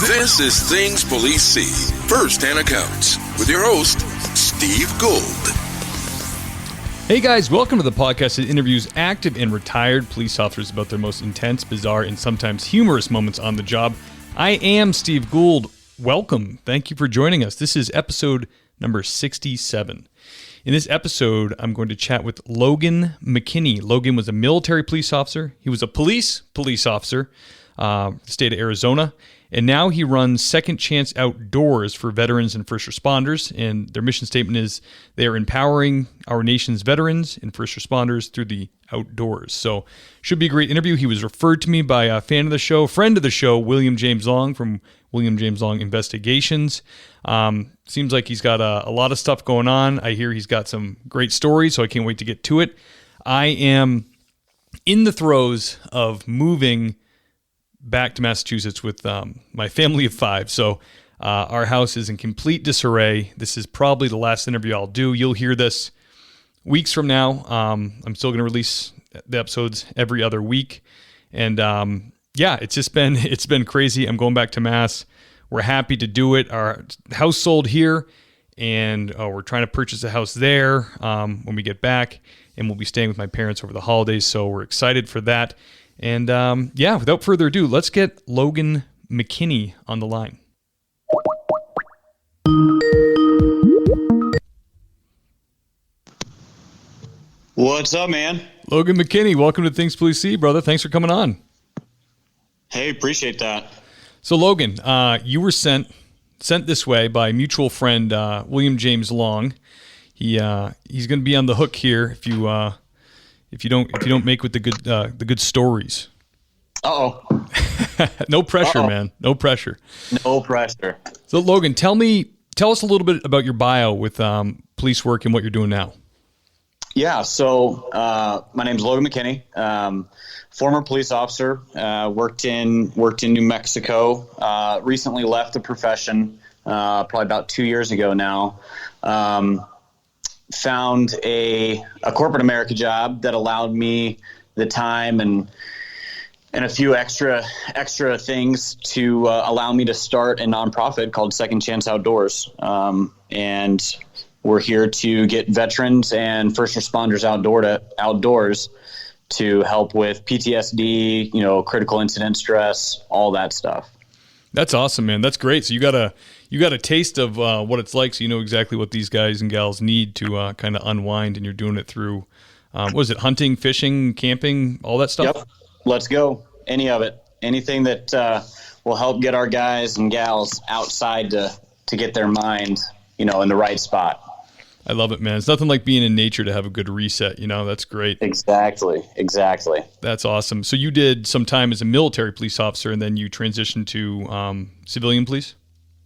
This is Things Police See, First-Hand Accounts, with your host, Steve Gould. Hey guys, welcome to the podcast that interviews active and retired police officers about their most intense, bizarre, and sometimes humorous moments on the job. I am Steve Gould. Welcome. Thank you for joining us. This is episode number 67. In this episode, I'm going to chat with Logan McKinney. Logan was a military police officer. He was a police officer, state of Arizona. And now he runs Second Chance Outdoors for veterans and first responders. And their mission statement is they are empowering our nation's veterans and first responders through the outdoors. So should be a great interview. He was referred to me by a fan of the show, friend of the show, William James Long from William James Long Investigations. Seems like he's got a lot of stuff going on. I hear he's got some great stories, so I can't wait to get to it. I am in the throes of moving back to Massachusetts with my family of 5. So our house is in complete disarray. This is probably the last interview I'll do. You'll hear this weeks from now. I'm still going to release the episodes every other week. And it's been crazy. I'm going back to Mass. We're happy to do it. Our house sold here, and we're trying to purchase a house there when we get back. And we'll be staying with my parents over the holidays. So we're excited for that. And without further ado, let's get Logan McKinney on the line. What's up, man? Logan McKinney, welcome to Things Police See, brother. Thanks for coming on. Hey, appreciate that. So, Logan, you were sent this way by a mutual friend, William James Long. He's going to be on the hook here if you don't make with the good stories. Uh-oh. No pressure, man. No pressure. No pressure. So, Logan, tell us a little bit about your bio with police work and what you're doing now. Yeah, so my name's Logan McKinney. Former police officer, worked in New Mexico. Recently left the profession, probably about 2 years ago now. Found a corporate America job that allowed me the time and a few extra things to allow me to start a nonprofit called Second Chance Outdoors. And we're here to get veterans and first responders outdoors to help with PTSD, critical incident stress, all that stuff. That's awesome, man. That's great. So you got a taste of what it's like, so you know exactly what these guys and gals need to kind of unwind, and you're doing it through, hunting, fishing, camping, all that stuff? Yep. Let's go. Any of it. Anything that will help get our guys and gals outside to get their mind, in the right spot. I love it, man. It's nothing like being in nature to have a good reset. That's great. Exactly. That's awesome. So you did some time as a military police officer, and then you transitioned to civilian police?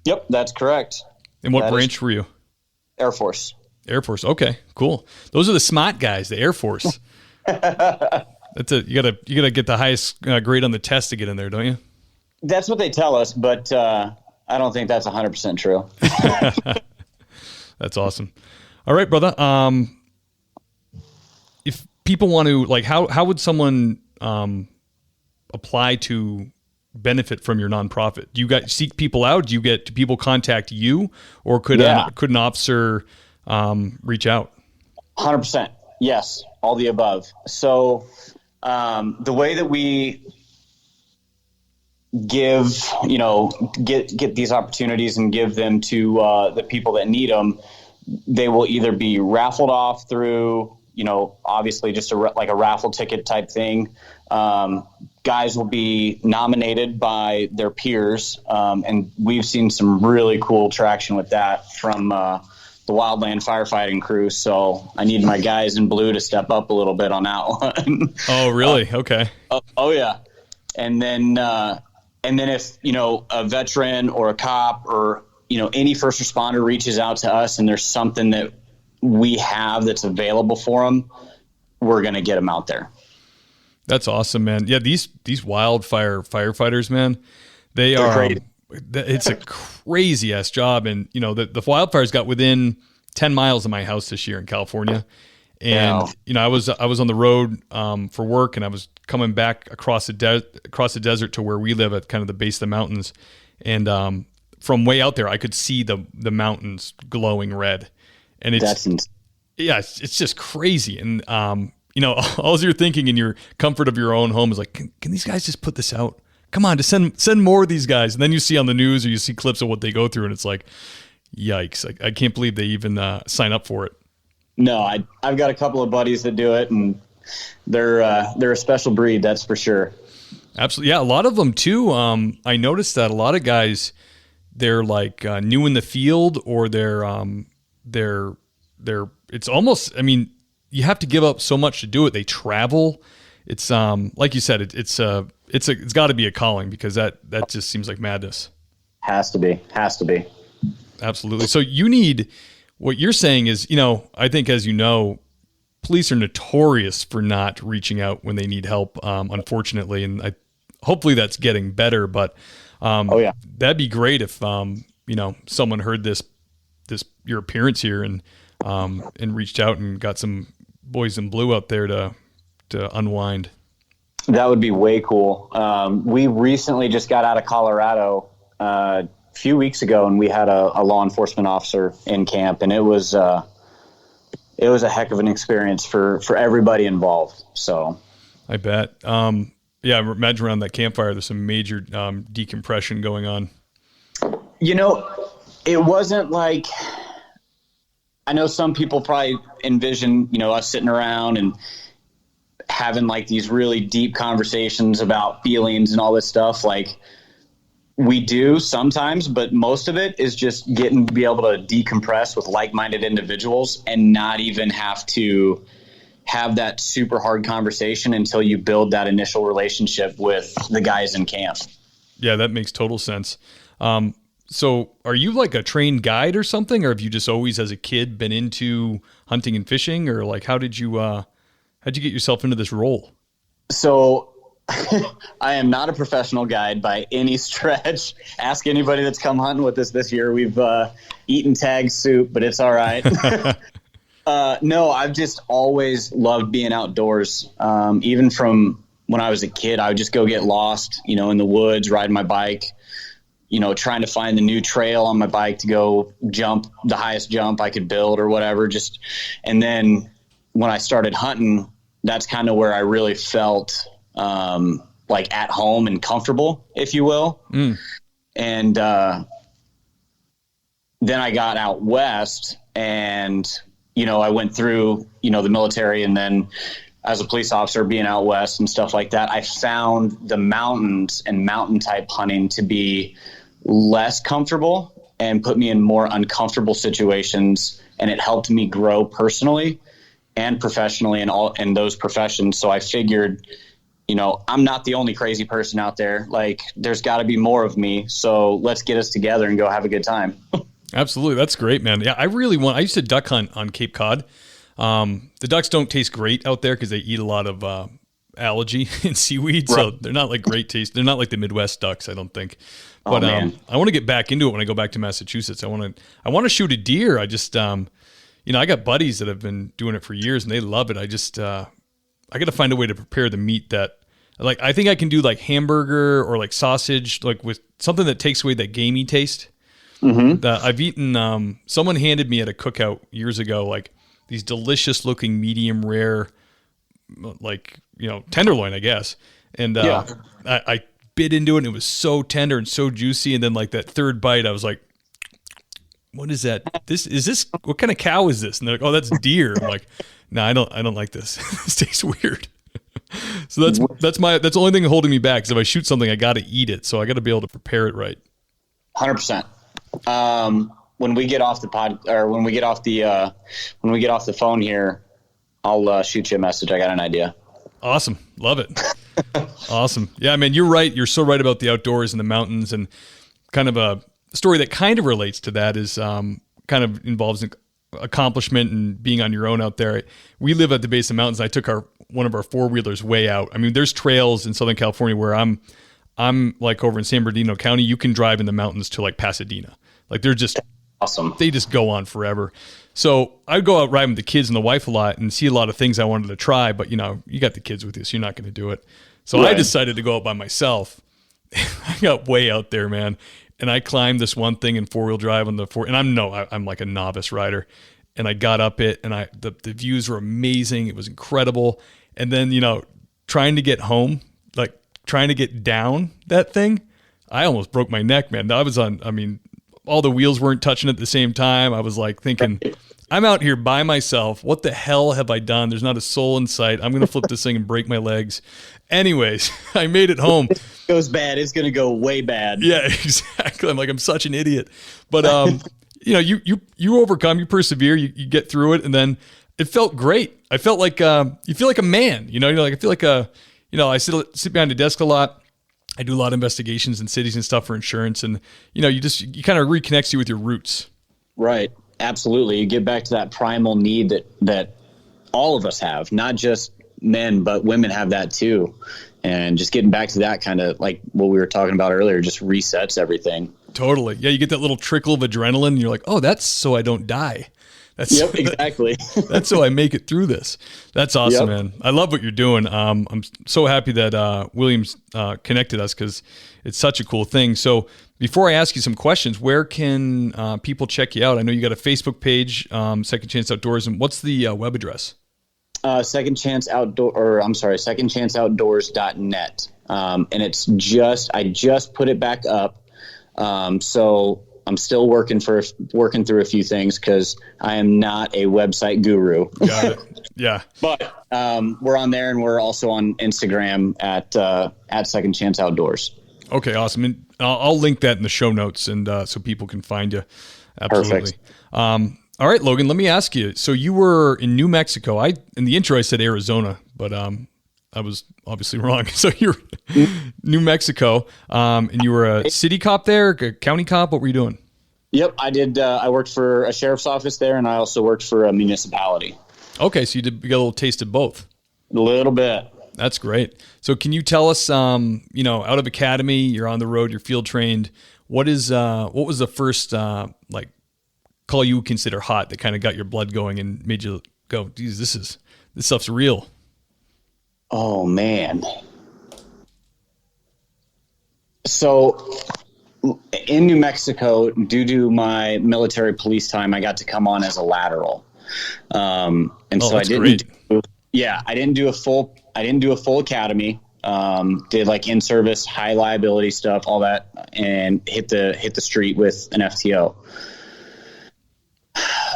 Yep, that's correct. And what branch were you? Air Force. Air Force. Okay, cool. Those are the smart guys, the Air Force. That's you gotta get the highest grade on the test to get in there, don't you? That's what they tell us, but I don't think that's 100% true. That's awesome. All right, brother. If people want to, how would someone apply to benefit from your nonprofit? Do you guys seek people out? Do people contact you, or could an officer reach out? 100%. Yes, all the above. So the way that we give, get these opportunities and give them to the people that need them, they will either be raffled off through, obviously just a raffle ticket type thing. Guys will be nominated by their peers, and we've seen some really cool traction with that from the wildland firefighting crew. So I need my guys in blue to step up a little bit on that one. Oh, really? Okay. Oh yeah. And then if, a veteran or a cop or, any first responder reaches out to us and there's something that we have that's available for them, we're going to get them out there. That's awesome, man. Yeah. These wildfire firefighters, man, they're great. It's a crazy ass job. And, the wildfires got within 10 miles of my house this year in California. And Yeah. you know, I was on the road for work, and I was coming back across the desert to where we live at kind of the base of the mountains, and from way out there, I could see the mountains glowing red, and it's just crazy. And you know, all you're thinking in your comfort of your own home is like, can these guys just put this out? Come on, just send more of these guys. And then you see on the news or you see clips of what they go through, and it's like, yikes! I can't believe they even sign up for it. No, I've got a couple of buddies that do it, and they're a special breed, that's for sure. Absolutely, yeah. A lot of them too. I noticed that a lot of guys, they're like new in the field, or they're. It's almost. I mean, you have to give up so much to do it. They travel. It's like you said, it's got to be a calling, because that just seems like madness. Has to be. Absolutely. So you need. What you're saying is, you know, I think, as you know, police are notorious for not reaching out when they need help, unfortunately, and hopefully that's getting better. But that'd be great if you know, someone heard this your appearance here and reached out and got some boys in blue out there to unwind. That would be way cool. We recently just got out of Colorado few weeks ago, and we had a law enforcement officer in camp, and it was a heck of an experience for everybody involved. So I bet. Yeah, imagine around that campfire, there's some major decompression going on. You know, it wasn't like, I know some people probably envision, you know, us sitting around and having like these really deep conversations about feelings and all this stuff. Like, we do sometimes, but most of it is just getting to be able to decompress with like-minded individuals and not even have to have that super hard conversation until you build that initial relationship with the guys in camp. Yeah, that makes total sense. So are you like a trained guide or something, or have you just always as a kid been into hunting and fishing, or like how'd you get yourself into this role? So I am not a professional guide by any stretch. Ask anybody that's come hunting with us this year. We've eaten tag soup, but it's all right. No, I've just always loved being outdoors. Even from when I was a kid, I would just go get lost, you know, in the woods, riding my bike, you know, trying to find the new trail on my bike to go jump the highest jump I could build or whatever. And then when I started hunting, that's kind of where I really felt like at home and comfortable, if you will. And then I got out west, and, you know, I went through, you know, the military, and then as a police officer being out west and stuff like that, I found the mountains and mountain type hunting to be less comfortable and put me in more uncomfortable situations. And it helped me grow personally and professionally in those professions. So I figured, you know, I'm not the only crazy person out there. Like, there's got to be more of me. So let's get us together and go have a good time. Absolutely. That's great, man. Yeah, I used to duck hunt on Cape Cod. The ducks don't taste great out there because they eat a lot of algae and seaweed. Right. So they're not like great taste. They're not like the Midwest ducks, I don't think. But I want to get back into it when I go back to Massachusetts. I want to shoot a deer. I just, you know, I got buddies that have been doing it for years and they love it. I just, I got to find a way to prepare the meat that, like, I think I can do like hamburger or like sausage, like with something that takes away that gamey taste. Mm-hmm. I've eaten, someone handed me at a cookout years ago, like these delicious looking medium rare, like, you know, tenderloin, I guess. And I bit into it and it was so tender and so juicy. And then like that third bite, I was like, what is that? What kind of cow is this? And they're like, oh, that's deer. I'm like, no, I don't like this. This tastes weird. So that's the only thing holding me back. Because if I shoot something, I got to eat it. So I got to be able to prepare it right. 100%. When we get off when we get off the phone here, I'll shoot you a message. I got an idea. Awesome. Love it. Awesome. Yeah, man, you're right. You're so right about the outdoors and the mountains, and kind of a story that kind of relates to that is kind of involves accomplishment and being on your own out there. We live at the base of the mountains. I took one of our four-wheelers way out. I mean, there's trails in Southern California where I'm like over in San Bernardino County, you can drive in the mountains to like Pasadena. Like they're just Awesome. They just go on forever. So I'd go out riding with the kids and the wife a lot and see a lot of things I wanted to try, but you got the kids with you, so you're not going to do it. So I decided to go out by myself. I got way out there, man. And I climbed this one thing in 4-wheel drive on the and I'm like a novice rider. And I got up it, and the views were amazing. It was incredible. And then, trying to get home, like trying to get down that thing, I almost broke my neck, man. All the wheels weren't touching at the same time. I was like thinking, I'm out here by myself. What the hell have I done? There's not a soul in sight. I'm going to flip this thing and break my legs. Anyways, I made it home. If it goes bad, it's going to go way bad. Yeah, exactly. I'm such an idiot. But, you overcome, you persevere, you get through it. And then it felt great. I felt like, you feel like a man, I feel like I sit behind a desk a lot. I do a lot of investigations in cities and stuff for insurance. And, you kind of reconnects you with your roots. Right. Absolutely. You get back to that primal need that all of us have, not just men, but women have that too. And just getting back to that kind of like what we were talking about earlier, just resets everything. Totally. Yeah. You get that little trickle of adrenaline and you're like, oh, that's so I don't die. Yep, exactly. That's so I make it through this. That's awesome, man. I love what you're doing. I'm so happy that Williams connected us because it's such a cool thing. So before I ask you some questions, where can people check you out? I know you got a Facebook page, Second Chance Outdoors, and what's the web address? secondchanceoutdoors.net. And I just put it back up. So I'm still working through a few things because I am not a website guru. Got it. Yeah. But we're on there, and we're also on Instagram at Second Chance Outdoors. Okay, awesome. And I'll link that in the show notes, and so people can find you. Absolutely. Perfect. All right, Logan, let me ask you. So you were in New Mexico. In the intro I said Arizona, but I was obviously wrong. So you're New Mexico, and you were a city cop there, a county cop. What were you doing? Yep, I did. I worked for a sheriff's office there, and I also worked for a municipality. Okay, so you got a little taste of both. A little bit. That's great. So can you tell us, out of academy, you're on the road, you're field trained. What was the first call you would consider hot that kind of got your blood going and made you go, geez, this stuff's real? Oh, man. So in New Mexico, due to my military police time, I got to come on as a lateral. I didn't do a full academy. Did like in-service, high liability stuff, all that, and hit the street with an FTO.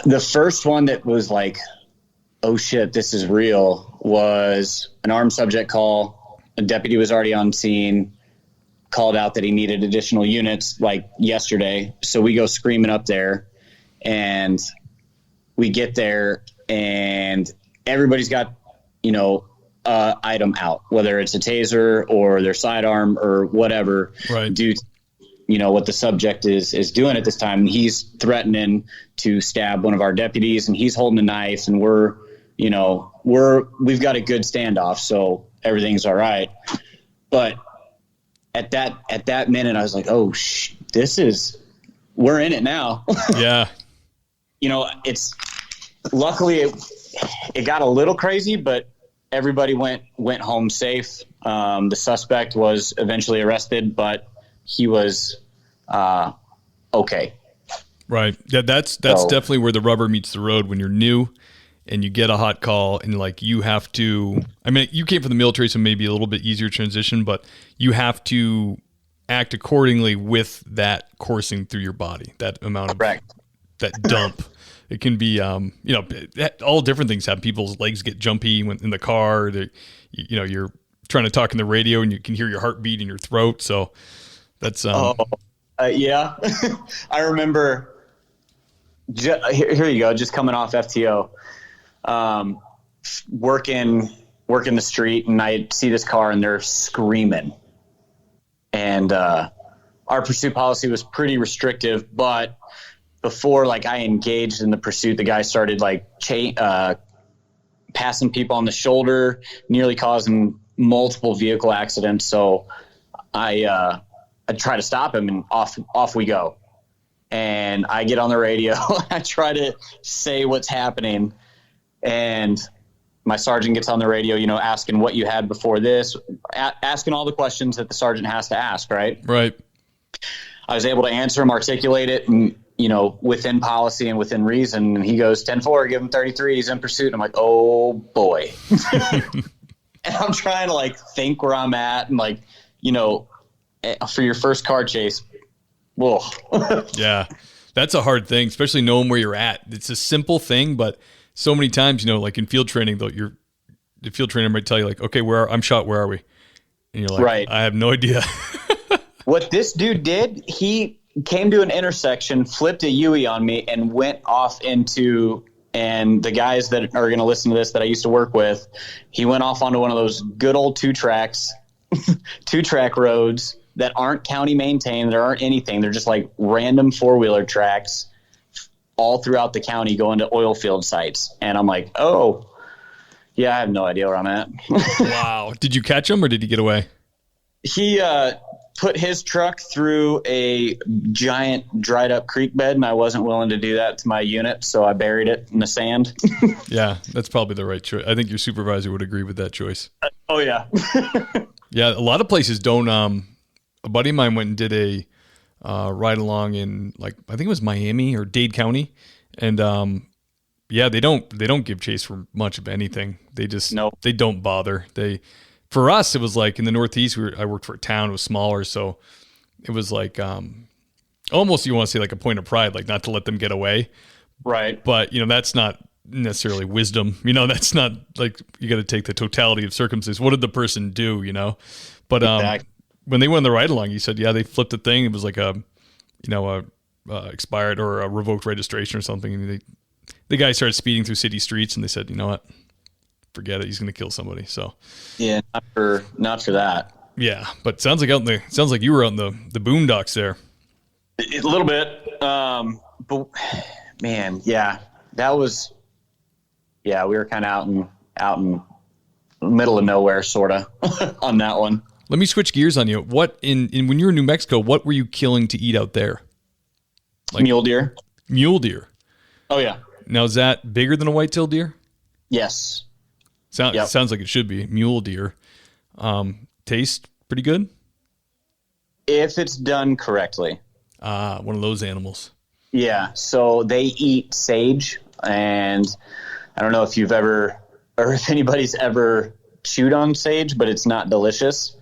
The first one that was like, oh shit, this is real, was an armed subject call. A deputy was already on scene, called out that he needed additional units like yesterday. So we go screaming up there, and we get there, and everybody's got, item out, whether it's a taser or their sidearm or whatever, right, due to what the subject is doing at this time. And he's threatening to stab one of our deputies, and he's holding a knife, and we've got a good standoff, so everything's all right. But at that minute, I was like, oh, we're in it now. Yeah. Luckily it got a little crazy, but everybody went home safe. The suspect was eventually arrested, but he was okay. Right. Yeah, that's definitely where the rubber meets the road when you're new and you get a hot call and you have to, you came from the military, so maybe a little bit easier transition, but you have to act accordingly with that coursing through your body, that amount of Correct. That dump. It can be, all different things happen. People's legs get jumpy when in the car. You're trying to talk in the radio and you can hear your heartbeat in your throat. So that's yeah. I remember. Here you go. Just coming off FTO, working the street, and I see this car and they're screaming. And our pursuit policy was pretty restrictive, but before I engaged in the pursuit, the guy started passing people on the shoulder, nearly causing multiple vehicle accidents. So I tried to stop him, and off we go. and I get on the radio. I try to say what's happening, and my sergeant gets on the radio, asking what you had before this, asking all the questions that the sergeant has to ask, right? Right. I was able to answer him, articulate it, and, within policy and within reason. And he goes, 10-4, give him 33, he's in pursuit. And I'm like, oh, boy. And I'm trying to, think where I'm at and, for your first car chase. Whoa. Yeah, that's a hard thing, especially knowing where you're at. It's a simple thing, but so many times, in field training, though, the field trainer might tell you, okay, I'm shot, where are we? And you're like, right. I have no idea. What this dude did, he came to an intersection, flipped a Yui on me, and went off into, and the guys that are going to listen to this that I used to work with, he went off onto one of those good old two-track roads that aren't county maintained. There aren't anything. They're just random four-wheeler tracks all throughout the county going to oil field sites. And I'm like, oh, yeah, I have no idea where I'm at. Wow. Did you catch him or did he get away? He put his truck through a giant dried up creek bed, and I wasn't willing to do that to my unit, so I buried it in the sand. Yeah, that's probably the right choice. I think your supervisor would agree with that choice. Oh, yeah. Yeah, a lot of places don't. A buddy of mine went and did a ride along in I think it was Miami or Dade County, and they don't give chase for much of anything. They just They don't bother. For us, it was in the Northeast. I worked for a town. It was smaller, so it was almost you want to say a point of pride, not to let them get away. Right. But that's not necessarily wisdom. That's not you got to take the totality of circumstances. What did the person do? But exactly. When they went on the ride along, he said, yeah, they flipped the thing. It was a expired or a revoked registration or something. And the guy started speeding through city streets, and they said, you know what? Forget it. He's going to kill somebody. So yeah, not for that. Yeah, but sounds like you were out in the boondocks there. A little bit, but man, yeah, that was. Yeah, we were kind of out in the middle of nowhere, sort of, on that one. Let me switch gears on you. What when you were in New Mexico, what were you killing to eat out there? Mule deer. Mule deer. Oh yeah. Now is that bigger than a white-tailed deer? Yes. Sounds like it should be. Mule deer. Taste pretty good? If it's done correctly. One of those animals. Yeah. So they eat sage, and I don't know if you've ever, or if anybody's ever chewed on sage, but it's not delicious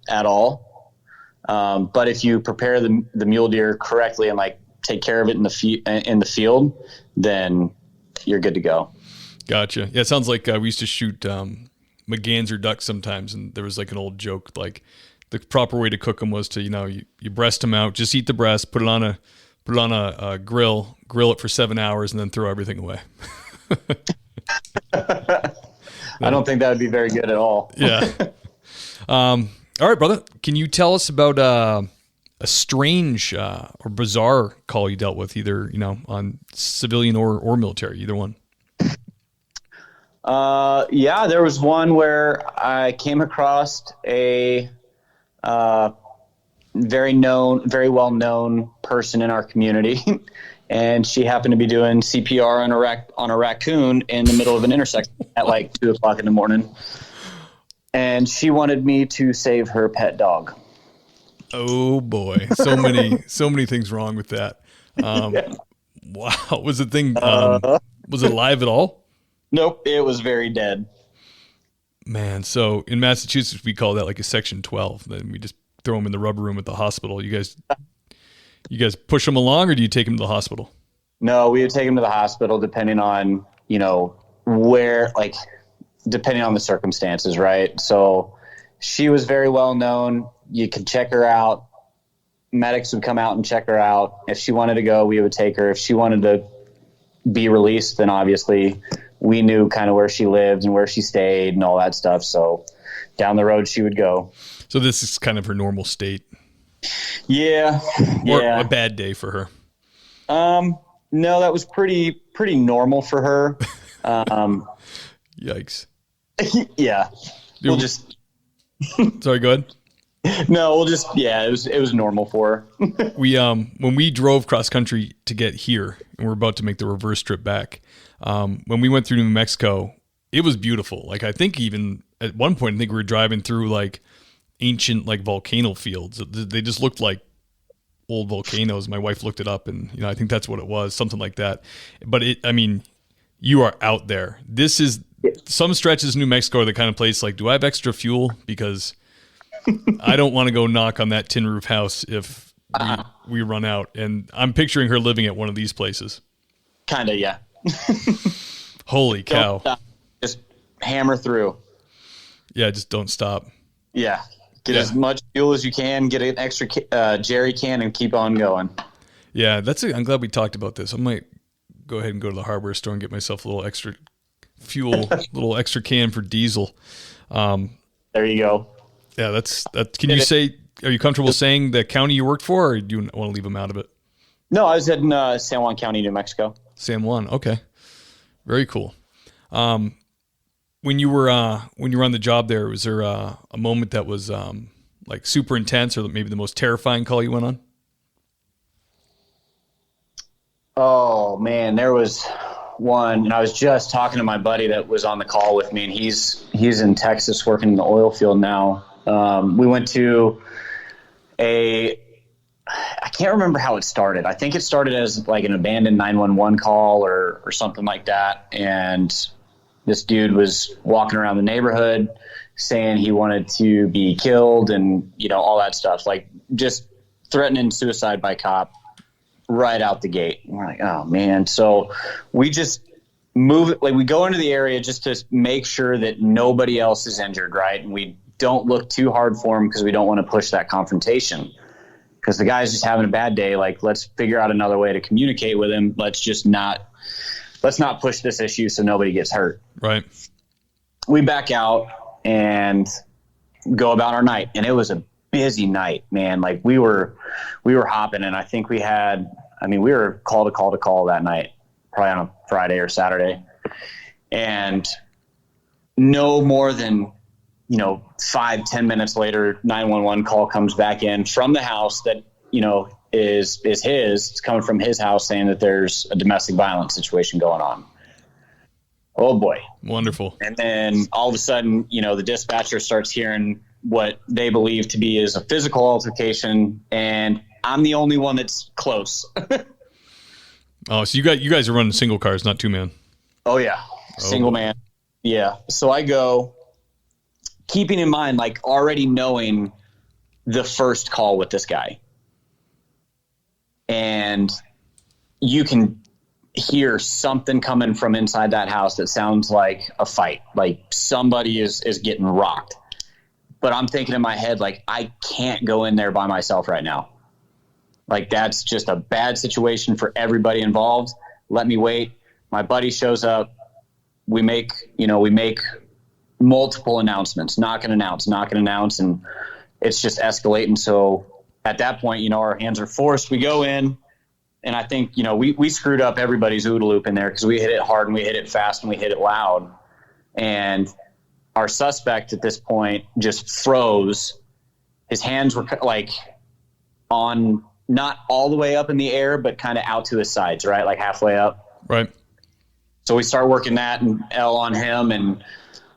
at all. But if you prepare the mule deer correctly and take care of it in the field, then you're good to go. Gotcha. Yeah, it sounds like we used to shoot McGanser ducks sometimes, and there was an old joke the proper way to cook them was to you breast them out, just eat the breast, put it on a grill it for 7 hours, and then throw everything away. I don't think that would be very good at all. Yeah. All right, brother. Can you tell us about a strange or bizarre call you dealt with, either on civilian or military, either one? Yeah, there was one where I came across a very well-known person in our community, and she happened to be doing CPR on a raccoon in the middle of an intersection at 2:00 in the morning, and she wanted me to save her pet dog. Oh boy, so many things wrong with that. Yeah. Wow, was the thing was it live at all? Nope, it was very dead. Man, so in Massachusetts, we call that a Section 12. Then we just throw them in the rubber room at the hospital. You guys push them along, or do you take them to the hospital? No, we would take them to the hospital depending on, where, depending on the circumstances, right? So she was very well known. You could check her out. Medics would come out and check her out. If she wanted to go, we would take her. If she wanted to be released, then obviously we knew kind of where she lived and where she stayed and all that stuff. So down the road she would go. So this is kind of her normal state. Yeah. Or a bad day for her. No, that was pretty normal for her. Yikes. Yeah. We'll sorry, go ahead. No, it was normal for her. We when we drove cross country to get here, and we're about to make the reverse trip back. When we went through New Mexico, it was beautiful. Like I think even at one point, I think we were driving through like ancient like volcano fields. They just looked like old volcanoes. My wife looked it up, and I think that's what it was, something like that. But you are out there. This is some stretches New Mexico are the kind of place like, do I have extra fuel? Because I don't want to go knock on that tin roof house if we run out. And I'm picturing her living at one of these places. Kind of, yeah. Holy cow. Just hammer through. Yeah, just don't stop. Yeah. Get as much fuel as you can, get an extra jerry can, and keep on going. Yeah, I'm glad we talked about this. I might go ahead and go to the hardware store and get myself a little extra fuel, little extra can for diesel. There you go. Yeah, that's. Can you say? Are you comfortable saying the county you worked for, or do you want to leave them out of it? No, I was in San Juan County, New Mexico. San Juan, okay, very cool. When you were on the job there, was there a moment that was like super intense, or maybe the most terrifying call you went on? Oh man, there was one, and I was just talking to my buddy that was on the call with me, and he's in Texas working in the oil field now. We went to I can't remember how it started. I think it started as like an abandoned 911 call or something like that. And this dude was walking around the neighborhood saying he wanted to be killed and, all that stuff, like just threatening suicide by cop right out the gate. And we're like, oh man. So we just we go into the area just to make sure that nobody else is injured. Right. And we don't look too hard for him because we don't want to push that confrontation. Because the guy's just having a bad day. Like, let's figure out another way to communicate with him. Let's not push this issue so nobody gets hurt. Right. We back out and go about our night. And it was a busy night, man. Like we were hopping, and I think we were call to call that night, probably on a Friday or Saturday. And no more than 5-10 minutes later, 911 call comes back in from the house that, is his. It's coming from his house saying that there's a domestic violence situation going on. Oh boy. Wonderful. And then all of a sudden, the dispatcher starts hearing what they believe to be is a physical altercation, and I'm the only one that's close. Oh, so you guys are running single cars, not two man. Oh yeah. Single man. Yeah. So I go, keeping in mind, like already knowing the first call with this guy. And you can hear something coming from inside that house that sounds like a fight, like somebody is getting rocked. But I'm thinking in my head, like, I can't go in there by myself right now. Like, that's just a bad situation for everybody involved. Let me wait. My buddy shows up. We make multiple announcements, knock and announce, and it's just escalating. So at that point, our hands are forced. We go in, and I think, we screwed up everybody's OODA loop in there because we hit it hard and we hit it fast and we hit it loud. And our suspect at this point just froze. His hands were like on, not all the way up in the air, but kind of out to his sides, right? Like halfway up. Right. So we start working that and L on him, and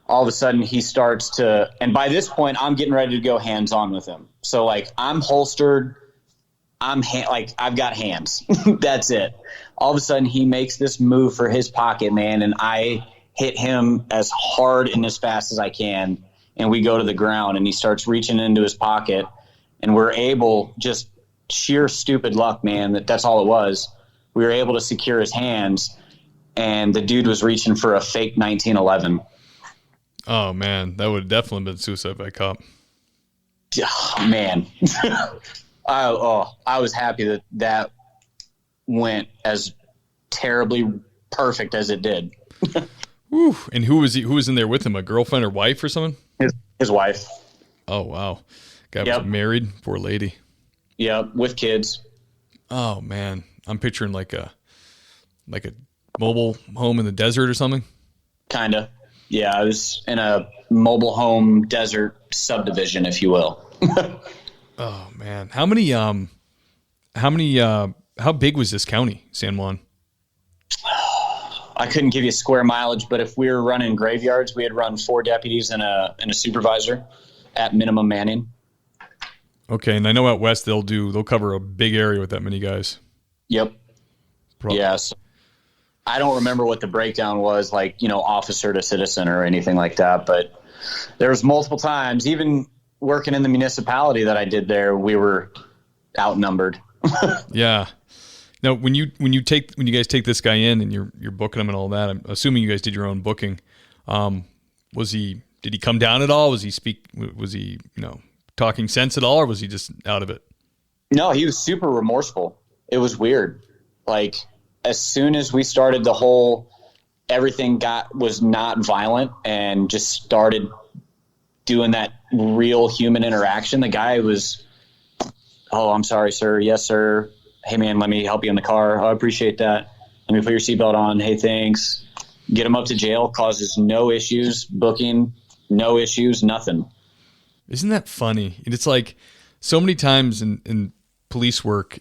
all of a sudden he starts to, and by this point I'm getting ready to go hands on with him. So like I'm holstered, I've got hands. That's it. All of a sudden he makes this move for his pocket, man. And I hit him as hard and as fast as I can. And we go to the ground, and he starts reaching into his pocket, and we're able, just sheer stupid luck, man. That's all it was. We were able to secure his hands, and the dude was reaching for a fake 1911. Oh man, that would have definitely been suicide by cop. Oh, man. I was happy that went as terribly perfect as it did. Whew. And who was in there with him? A girlfriend or wife or something? His wife. Oh wow, guy was married. Poor lady. Yeah, with kids. Oh man, I'm picturing like a mobile home in the desert or something. Kinda. Yeah, I was in a mobile home desert subdivision, if you will. Oh man. How big was this county, San Juan? I couldn't give you square mileage, but if we were running graveyards, we had run 4 deputies and a supervisor at minimum manning. Okay, and I know out west they'll cover a big area with that many guys. Yep. Probably. Yes. I don't remember what the breakdown was, like, officer to citizen or anything like that, but there was multiple times, even working in the municipality that I did there, we were outnumbered. Yeah. Now, when you guys take this guy in and you're booking him and all that, I'm assuming you guys did your own booking. Did he come down at all? Was he talking sense at all, or was he just out of it? No, he was super remorseful. It was weird. Like, as soon as we started everything was not violent and just started doing that real human interaction, the guy was, "Oh, I'm sorry, sir. Yes, sir. Hey, man, let me help you in the car. Oh, I appreciate that. Let me put your seatbelt on. Hey, thanks." Get him up to jail, causes no issues. Booking, no issues, nothing. Isn't that funny? It's like so many times in police work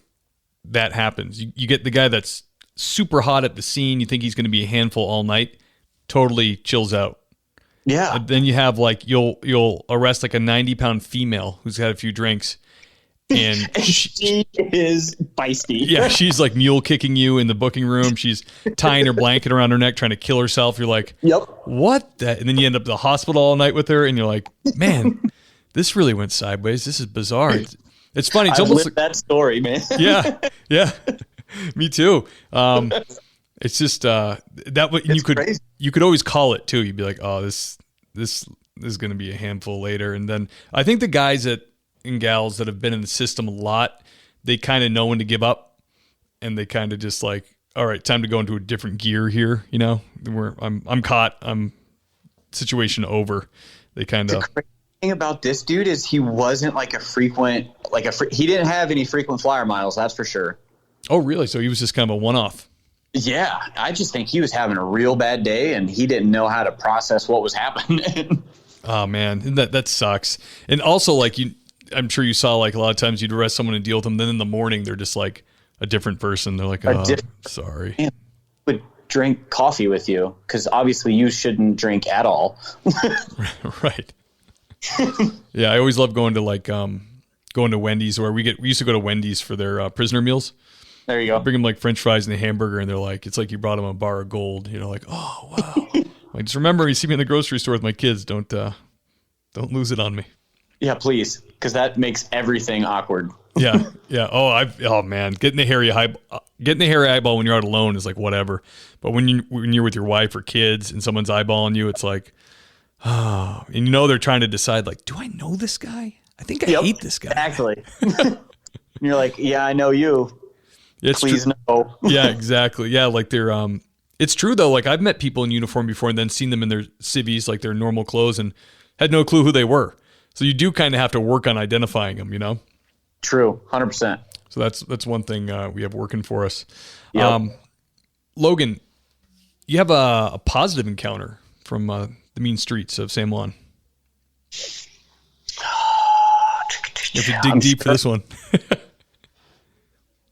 that happens. You get the guy that's super hot at the scene. You think he's going to be a handful all night. Totally chills out. Yeah. And then you have like you'll arrest like a 90-pound female who's had a few drinks. And she is feisty. Yeah, she's like mule kicking you in the booking room. She's tying her blanket around her neck, trying to kill herself. You're like, "Yep, what?" And then you end up at the hospital all night with her, and you're like, "Man, this really went sideways. This is bizarre." It's funny. It's almost like that story, man. yeah, me too. It's just you could always call it too. You'd be like, "Oh, this is going to be a handful later." And then I think the guys and gals that have been in the system a lot, they kind of know when to give up, and they kind of just like, all right, time to go into a different gear here. I'm caught. I'm situation over. They kind of. The crazy thing about this dude is he wasn't like he didn't have any frequent flyer miles. That's for sure. Oh, really? So he was just kind of a one-off. Yeah, I just think he was having a real bad day, and he didn't know how to process what was happening. Oh man, that sucks. And also, like I'm sure you saw, like, a lot of times you'd arrest someone and deal with them, then in the morning they're just like a different person. They're like, "Oh, sorry." Man, would drink coffee with you because obviously you shouldn't drink at all. Right. Yeah, I always love going to Wendy's, or we used to go to Wendy's for their prisoner meals. There you go. Bring them like French fries and a hamburger, and they're like, it's like you brought them a bar of gold. Like, oh wow. Like, just remember, you see me in the grocery store with my kids. Don't lose it on me. Yeah, please, because that makes everything awkward. Yeah. Oh man, getting the hairy eyeball when you're out alone is like whatever. But when you're with your wife or kids and someone's eyeballing you, it's like, oh, and they're trying to decide, like, do I know this guy? I think I hate this guy. Exactly. And you're like, yeah, I know you. Please no. Yeah, exactly. Yeah, like they're it's true though. Like, I've met people in uniform before and then seen them in their civvies, like their normal clothes, and had no clue who they were. So you do kind of have to work on identifying them, True, 100%. So that's one thing we have working for us. Yep. Logan, you have a positive encounter from the mean streets of San Juan. You have to dig deep for this one.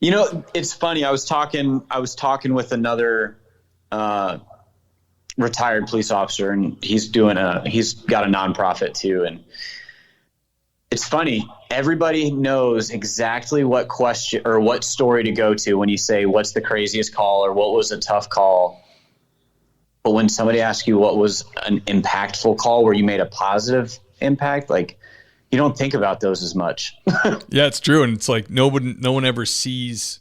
It's funny. I was talking with another retired police officer, and he's got a nonprofit too. And it's funny. Everybody knows exactly what question or what story to go to when you say, what's the craziest call or what was a tough call? But when somebody asks you what was an impactful call where you made a positive impact, like, you don't think about those as much. Yeah, it's true. And it's like no one ever sees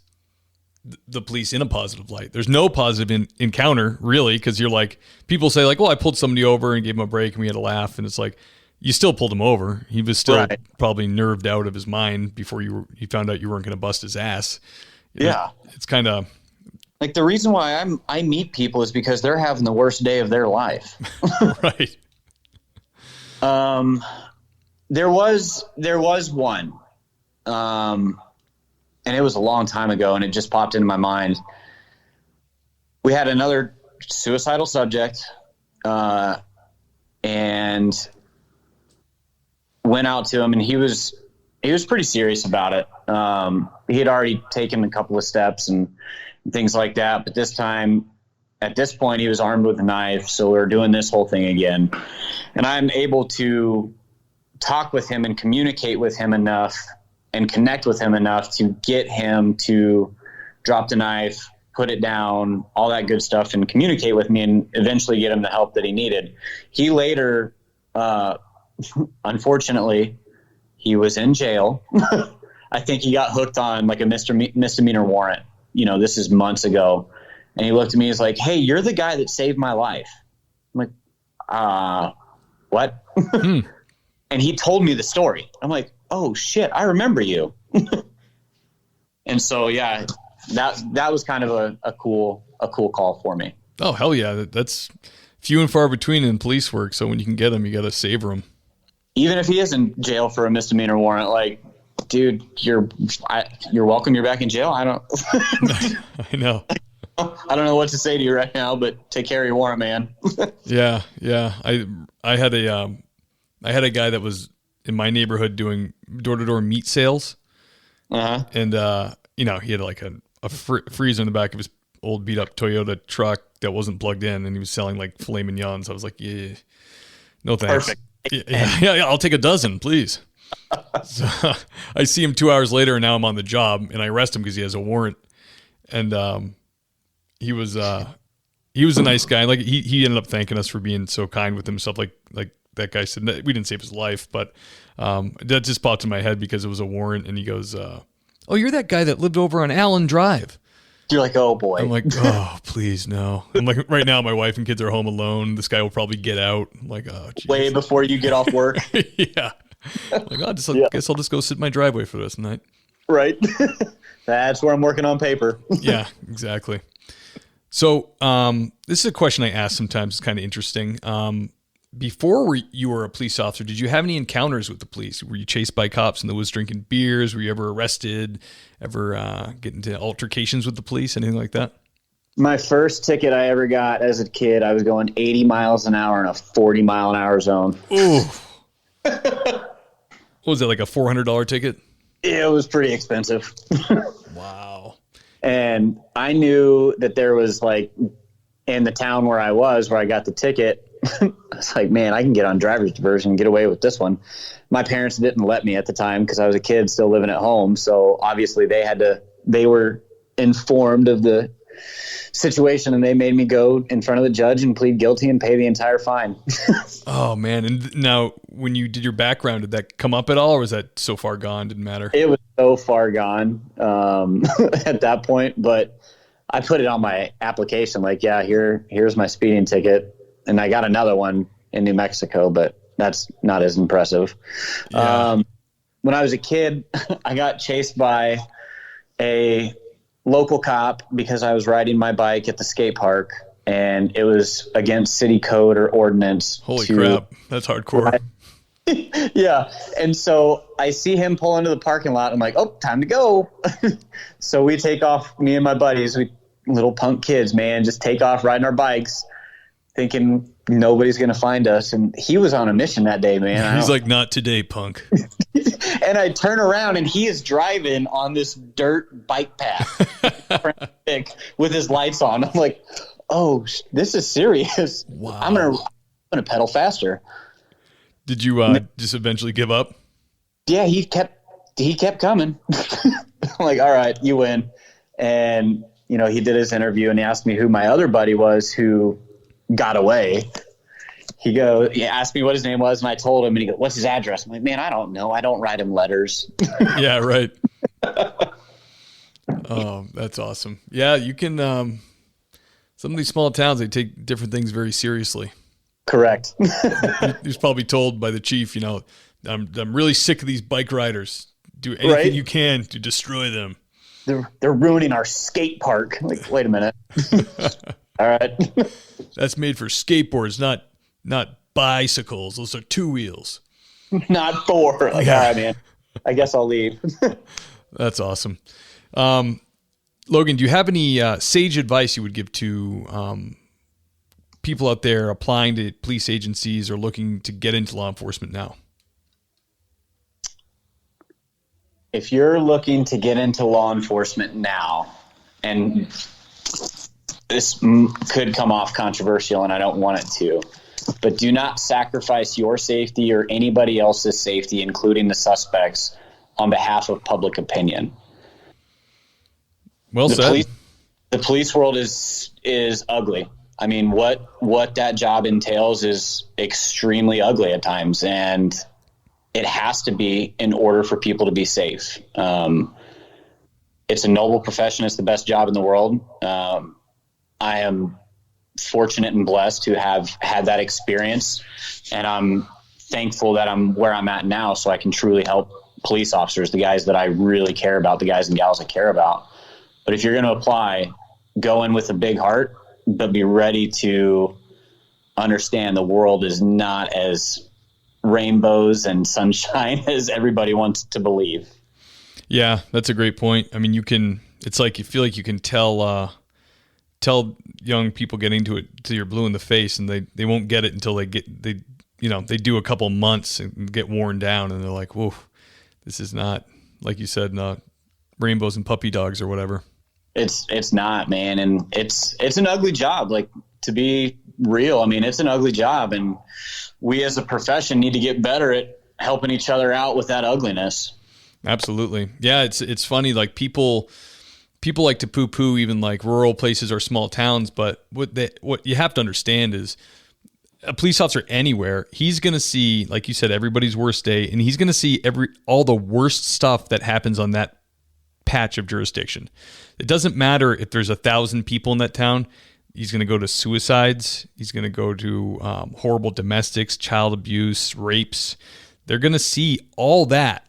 the police in a positive light. There's no positive encounter, really, because you're like, people say, like, well, I pulled somebody over and gave him a break and we had a laugh. And it's like, you still pulled him over. He was still probably nerved out of his mind before he found out you weren't going to bust his ass. Yeah. It's kind of like, the reason why I meet people is because they're having the worst day of their life. Right. There was one, and it was a long time ago, and it just popped into my mind. We had another suicidal subject, and went out to him, and he was pretty serious about it. He had already taken a couple of steps and things like that, but at this point, he was armed with a knife. So we were doing this whole thing again, and I'm able to talk with him and communicate with him enough and connect with him enough to get him to drop the knife, put it down, all that good stuff, and communicate with me, and eventually get him the help that he needed. He later, unfortunately, he was in jail. I think he got hooked on like a misdemeanor warrant. This is months ago. And he looked at me, he's like, "Hey, you're the guy that saved my life." I'm like, what? And he told me the story. I'm like, "Oh shit, I remember you." And so, yeah, that was kind of a cool call for me. Oh, hell yeah. That's few and far between in police work. So when you can get them, you got to savor them. Even if he is in jail for a misdemeanor warrant, like, dude, you're welcome. You're back in jail. I know. I don't know what to say to you right now, but take care of your warrant, man. Yeah. I had a guy that was in my neighborhood doing door-to-door meat sales. Uh-huh. And, he had like a freezer in the back of his old beat-up Toyota truck that wasn't plugged in, and he was selling like filet mignons. I was like, yeah, no thanks. Perfect. Yeah, I'll take a dozen, please. So I see him 2 hours later, and now I'm on the job, and I arrest him because he has a warrant. And he was a nice guy. Like he ended up thanking us for being so kind with himself. Like that guy said, we didn't save his life, but that just popped in my head because it was a warrant. And he goes, "Oh, you're that guy that lived over on Allen Drive." You're like, "Oh boy." I'm like, "Oh, please no." I'm like, right now my wife and kids are home alone. This guy will probably get out. I'm like, "Oh, geez." Way before you get off work. Yeah. I'm like, I guess I'll just go sit in my driveway for this night. Right. That's where I'm working on paper. Yeah, exactly. So this is a question I ask sometimes. It's kind of interesting. Before you were a police officer, did you have any encounters with the police? Were you chased by cops in the woods drinking beers? Were you ever arrested? Ever get into altercations with the police? Anything like that? My first ticket I ever got as a kid, I was going 80 miles an hour in a 40-mile-an-hour zone. Ooh. What was it, like a $400 ticket? It was pretty expensive. Wow. And I knew that there was, like, in the town where I got the ticket, I was like, man, I can get on driver's diversion and get away with this one. My parents didn't let me at the time because I was a kid still living at home. So obviously they were informed of the situation, and they made me go in front of the judge and plead guilty and pay the entire fine. Oh man. And now when you did your background, did that come up at all, or was that so far gone? Didn't matter. It was so far gone at that point, but I put it on my application. Like, yeah, here's my speeding ticket. And I got another one in New Mexico, but that's not as impressive. Yeah. When I was a kid, I got chased by a local cop because I was riding my bike at the skate park, and it was against city code or ordinance. Holy crap. That's hardcore. Yeah. And so I see him pull into the parking lot. I'm like, oh, time to go. So we take off, me and my buddies, we little punk kids, man, just take off riding our bikes, thinking nobody's going to find us. And he was on a mission that day, man. He's like, not today, punk. And I turn around, and he is driving on this dirt bike path with his lights on. I'm like, oh, this is serious. Wow. I'm gonna pedal faster. Did you just eventually give up? Yeah, he kept coming. I'm like, all right, you win. And he did his interview, and he asked me who my other buddy was who got away. He asked me what his name was, and I told him, and he goes, what's his address? I'm like, man, I don't know. I don't write him letters. Yeah, right. Oh, that's awesome. Yeah, you can, some of these small towns, they take different things very seriously. Correct. He was probably told by the chief, I'm really sick of these bike riders. Do anything you can to destroy them. They're ruining our skate park. Like, wait a minute. All right. That's made for skateboards, not bicycles. Those are 2 wheels. Not 4. Like, yeah. All right, man. I guess I'll leave. That's awesome. Logan, do you have any sage advice you would give to people out there applying to police agencies or looking to get into law enforcement now? if you're looking to get into law enforcement now, and this could come off controversial and I don't want it to, but do not sacrifice your safety or anybody else's safety, including the suspects, on behalf of public opinion. Well said. The police world is ugly. I mean, what that job entails is extremely ugly at times, and it has to be in order for people to be safe. It's a noble profession. It's the best job in the world. I am fortunate and blessed to have had that experience, and I'm thankful that I'm where I'm at now so I can truly help police officers, the guys that I really care about, the guys and gals I care about. But if you're going to apply, go in with a big heart, but be ready to understand the world is not as rainbows and sunshine as everybody wants to believe. Yeah, that's a great point. I mean, it's like you feel like you can tell young people getting to it till you're blue in the face, and they won't get it until they do a couple months and get worn down, and they're like, whoa, this is not, like you said, not rainbows and puppy dogs or whatever. It's not, man. And it's an ugly job. Like, to be real, I mean, it's an ugly job, and we as a profession need to get better at helping each other out with that ugliness. Absolutely. Yeah. It's funny. Like people like to poo even like rural places or small towns. But what you have to understand is a police officer anywhere, he's going to see, like you said, everybody's worst day, and he's going to see all the worst stuff that happens on that patch of jurisdiction. It doesn't matter if there's 1,000 people in that town. He's going to go to suicides. He's going to go to horrible domestics, child abuse, rapes. They're going to see all that.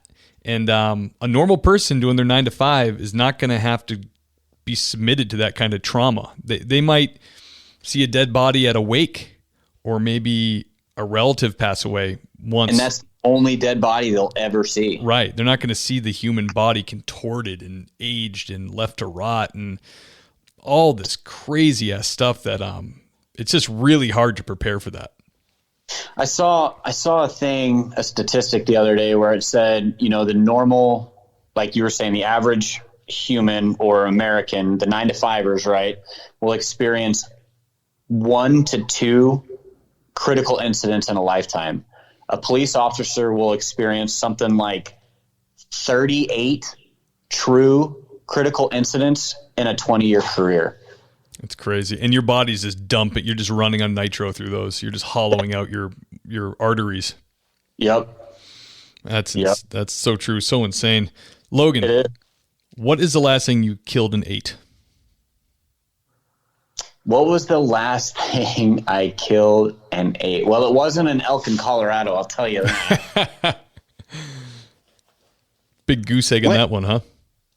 And a normal person doing their 9 to 5 is not going to have to be submitted to that kind of trauma. They might see a dead body at a wake, or maybe a relative pass away once. And that's the only dead body they'll ever see. Right. They're not going to see the human body contorted and aged and left to rot and all this crazy ass stuff that it's just really hard to prepare for that. I saw a statistic the other day where it said, the normal, like you were saying, the average human or American, the 9 to 5ers, right, will experience 1 to 2 critical incidents in a lifetime. A police officer will experience something like 38 true critical incidents in a 20-year career. It's crazy. And your body's just dumping. You're just running on nitro through those. You're just hollowing out your arteries. Yep. That's so true. So insane. Logan, what is the last thing you killed and ate? What was the last thing I killed and ate? Well, it wasn't an elk in Colorado, I'll tell you that. Big goose egg on that one, huh?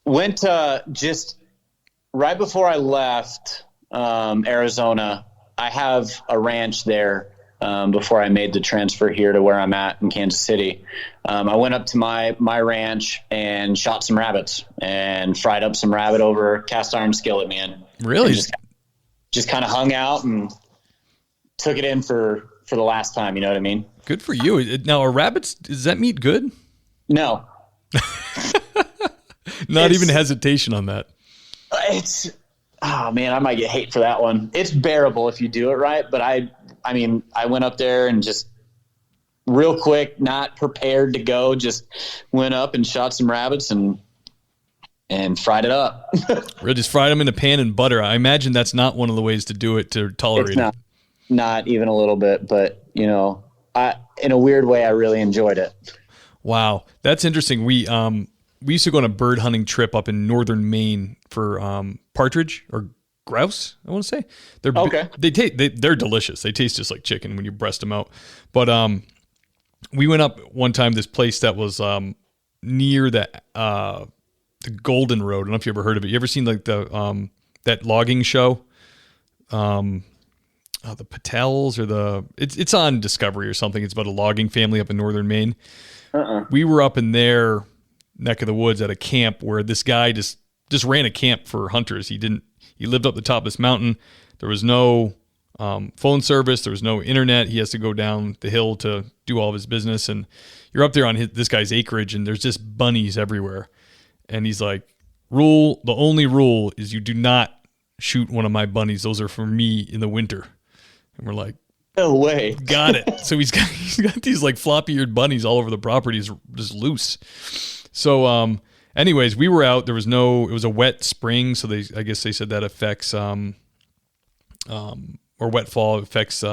Went just right before I left Arizona. I have a ranch there before I made the transfer here to where I'm at in Kansas City. I went up to my ranch and shot some rabbits and fried up some rabbit over cast iron skillet, man. Really? Just kind of hung out and took it in for the last time. You know what I mean? Good for you. Now, are rabbits, is that meat good? No. Not even hesitation on that. Oh man, I might get hate for that one. It's bearable if you do it right. But I went up there and just real quick, not prepared to go, just went up and shot some rabbits and fried it up. Really, just fried them in a pan in butter. I imagine that's not one of the ways to do it to tolerate it. Not even a little bit, but in a weird way, I really enjoyed it. Wow, that's interesting. We used to go on a bird hunting trip up in northern Maine for partridge or grouse, I want to say. They're okay. They're delicious. They taste just like chicken when you breast them out. But we went up one time this place that was near the Golden Road. I don't know if you ever heard of it. You ever seen like the that logging show? The Patels or it's on Discovery or something. It's about a logging family up in northern Maine. We were up in their neck of the woods at a camp where this guy just ran a camp for hunters. He lived up the top of this mountain. There was no phone service. There was no internet. He has to go down the hill to do all of his business. And you're up there on this guy's acreage, and there's just bunnies everywhere. And he's like, the only rule is you do not shoot one of my bunnies. Those are for me in the winter. And we're like, no way. Got it. So he's got these like floppy-eared bunnies all over the property, just loose. So, anyways, we were out. It was a wet spring, so I guess they said that affects, or wet fall affects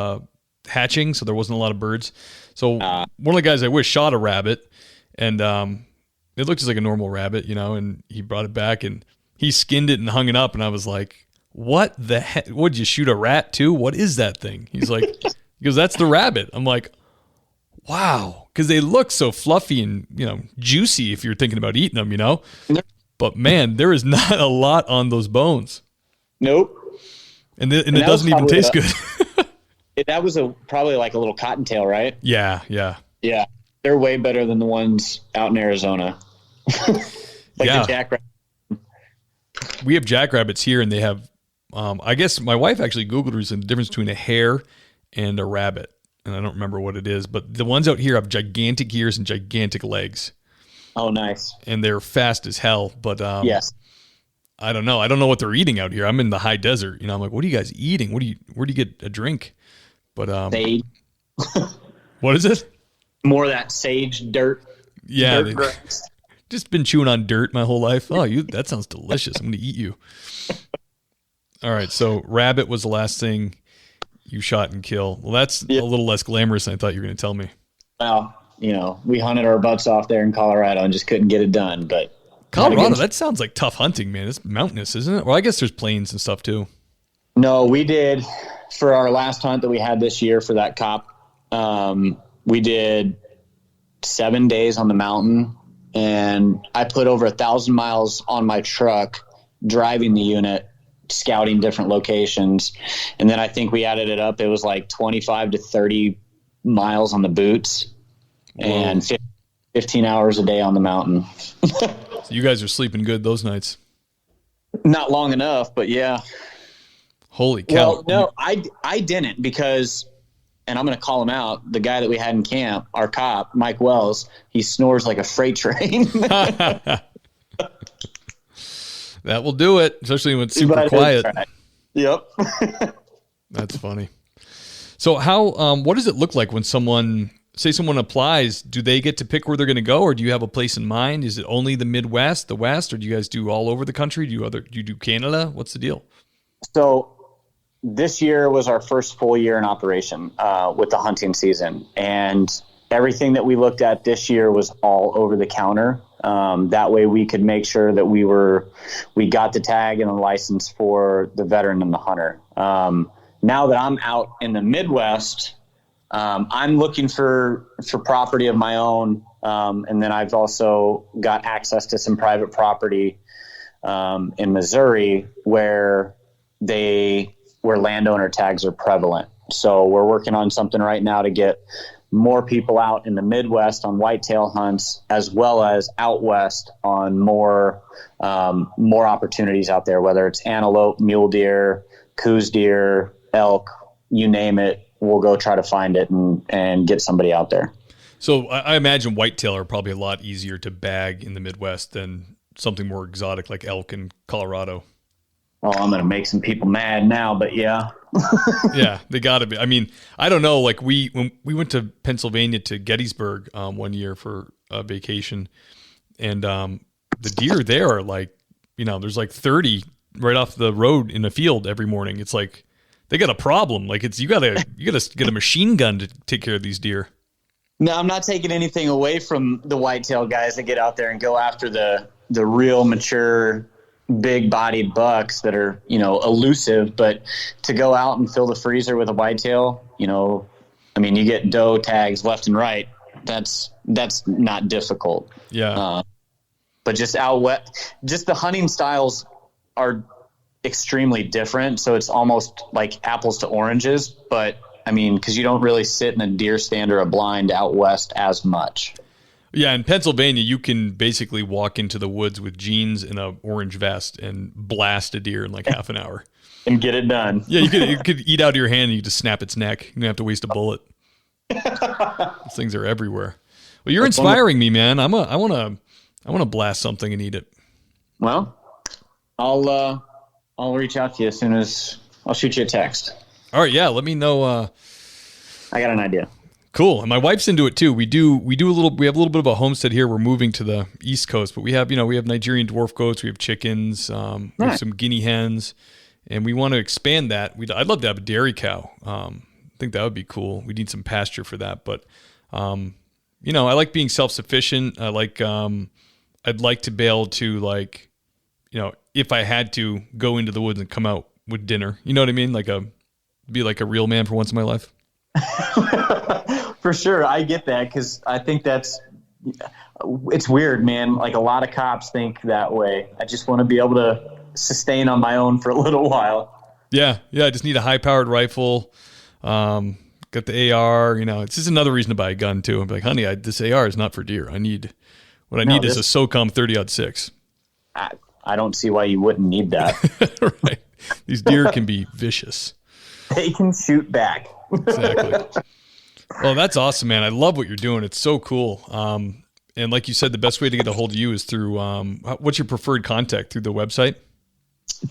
hatching, so there wasn't a lot of birds. So one of the guys I wish shot a rabbit, and it looked just like a normal rabbit, and he brought it back, and he skinned it and hung it up, and I was like, what the heck? Would you shoot a rat too? What is that thing? He's like, because that's the rabbit. I'm like, wow. Because they look so fluffy and, juicy if you're thinking about eating them, But man, there is not a lot on those bones. Nope. And it doesn't even taste good. That was probably like a little cottontail, right? Yeah. Yeah. They're way better than the ones out in Arizona. The jackrabbit. We have jackrabbits here, and they have, I guess my wife actually Googled the difference between a hare and a rabbit. And I don't remember what it is, but the ones out here have gigantic ears and gigantic legs. Oh, nice. And they're fast as hell, but yes. I don't know. I don't know what they're eating out here. I'm in the high desert. I'm like, what are you guys eating? Where do you get a drink? But sage. What is it? More of that sage dirt. Yeah. Just been chewing on dirt my whole life. Oh, that sounds delicious. I'm going to eat you. All right. So rabbit was the last thing you shot and kill. Well, that's a little less glamorous than I thought you were going to tell me. Well, we hunted our butts off there in Colorado and just couldn't get it done. But Colorado, that sounds like tough hunting, man. It's mountainous, isn't it? Well, I guess there's plains and stuff too. No, we did for our last hunt that we had this year for that cop. We did 7 days on the mountain, and I put over 1,000 miles on my truck driving the unit, scouting different locations. And then I think we added it up. It was like 25 to 30 miles on the boots. Whoa. And 15 hours a day on the mountain. So you guys are sleeping good those nights. Not long enough, but yeah. Holy cow. Well, no, I didn't, because, and I'm going to call him out, the guy that we had in camp, our cop, Mike Wells, he snores like a freight train. That will do it, especially when it's super quiet. Yep. That's funny. So what does it look like when someone applies? Do they get to pick where they're going to go, or do you have a place in mind? Is it only the Midwest, the West, or do you guys do all over the country? Do you do Canada? What's the deal? So this year was our first full year in operation with the hunting season, and everything that we looked at this year was all over the counter. That way we could make sure that we got the tag and the license for the veteran and the hunter. Now that I'm out in the Midwest, I'm looking for property of my own. And then I've also got access to some private property in Missouri where landowner tags are prevalent. So we're working on something right now to get more people out in the Midwest on whitetail hunts, as well as out west on more opportunities out there, whether it's antelope, mule deer, coos deer, elk, you name it. We'll go try to find it and get somebody out there. So I imagine whitetail are probably a lot easier to bag in the Midwest than something more exotic like elk in Colorado. Oh, I'm going to make some people mad now, but yeah. Yeah, they got to be. I mean, I don't know. Like when we went to Pennsylvania to Gettysburg one year for a vacation, and the deer there are like, there's like 30 right off the road in a field every morning. It's like they got a problem. Like you gotta get a machine gun to take care of these deer. No, I'm not taking anything away from the whitetail guys that get out there and go after the real mature, big-bodied bucks that are, elusive. But to go out and fill the freezer with a whitetail, you get doe tags left and right. That's not difficult. Yeah. But just out west, just the hunting styles are extremely different. So it's almost like apples to oranges. But because you don't really sit in a deer stand or a blind out west as much. Yeah, in Pennsylvania, you can basically walk into the woods with jeans and an orange vest and blast a deer in like half an hour. And get it done. Yeah, you could eat out of your hand and you just snap its neck. You don't have to waste a bullet. Those things are everywhere. Well, you're inspiring me, man. I want to blast something and eat it. Well, I'll reach out to you as soon as I'll shoot you a text. All right, yeah. Let me know. I got an idea. Cool. And my wife's into it too. We have a little bit of a homestead here. We're moving to the East Coast, but we have Nigerian dwarf goats. We have chickens. We have some guinea hens, and we want to expand that. I'd love to have a dairy cow. I think that would be cool. We need some pasture for that, but I like being self-sufficient. I'd like to be able to if I had to go into the woods and come out with dinner, you know what I mean? Be like a real man for once in my life. For sure. I get that because I think it's weird, man. Like a lot of cops think that way. I just want to be able to sustain on my own for a little while. Yeah. I just need a high-powered rifle. Got the AR. It's just another reason to buy a gun too. I'm like, honey, this AR is not for deer. What I need is a SOCOM 30-06. I don't see why you wouldn't need that. Right. These deer can be vicious. They can shoot back. Exactly. Well, that's awesome, man. I love what you're doing. It's so cool. And like you said, the best way to get a hold of you is through, what's your preferred contact? Through the website?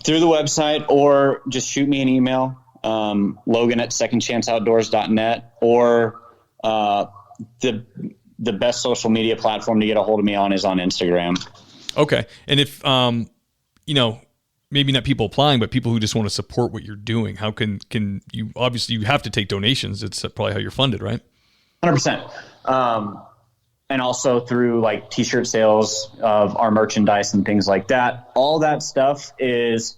Through the website, or just shoot me an email, Logan at secondchanceoutdoors.net, or the best social media platform to get a hold of me on is on Instagram. Okay. And if, maybe not people applying, but people who just want to support what you're doing, how can you, obviously you have to take donations. It's probably how you're funded, right? 100%. And also through like t-shirt sales of our merchandise and things like that. All that stuff is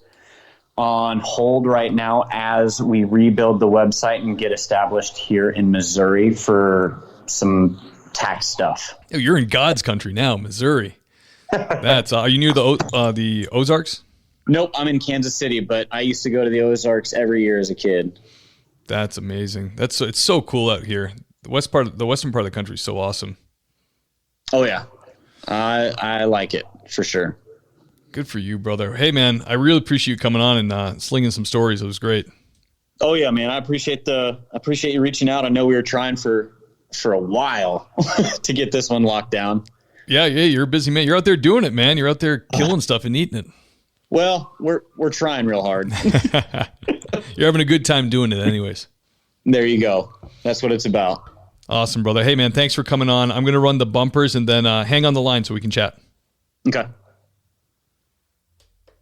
on hold right now as we rebuild the website and get established here in Missouri for some tax stuff. Oh, you're in God's country now, Missouri. Are you near the Ozarks? Nope, I'm in Kansas City, but I used to go to the Ozarks every year as a kid. That's amazing. It's so cool out here. The western part of the country is so awesome. Oh yeah, I like it for sure. Good for you, brother. Hey man, I really appreciate you coming on and slinging some stories. It was great. Oh yeah, man. I appreciate you reaching out. I know we were trying for a while to get this one locked down. Yeah, you're a busy man. You're out there doing it, man. You're out there killing stuff and eating it. Well, we're trying real hard. You're having a good time doing it anyways. There you go. That's what it's about. Awesome, brother. Hey, man, thanks for coming on. I'm going to run the bumpers and then hang on the line so we can chat. Okay.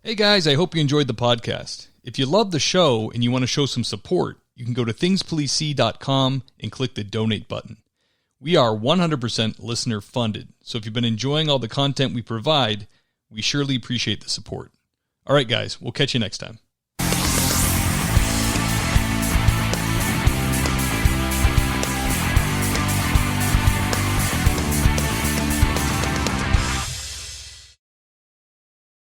Hey, guys, I hope you enjoyed the podcast. If you love the show and you want to show some support, you can go to thingspolicec.com and click the donate button. We are 100% listener funded, so if you've been enjoying all the content we provide, we surely appreciate the support. All right, guys, we'll catch you next time.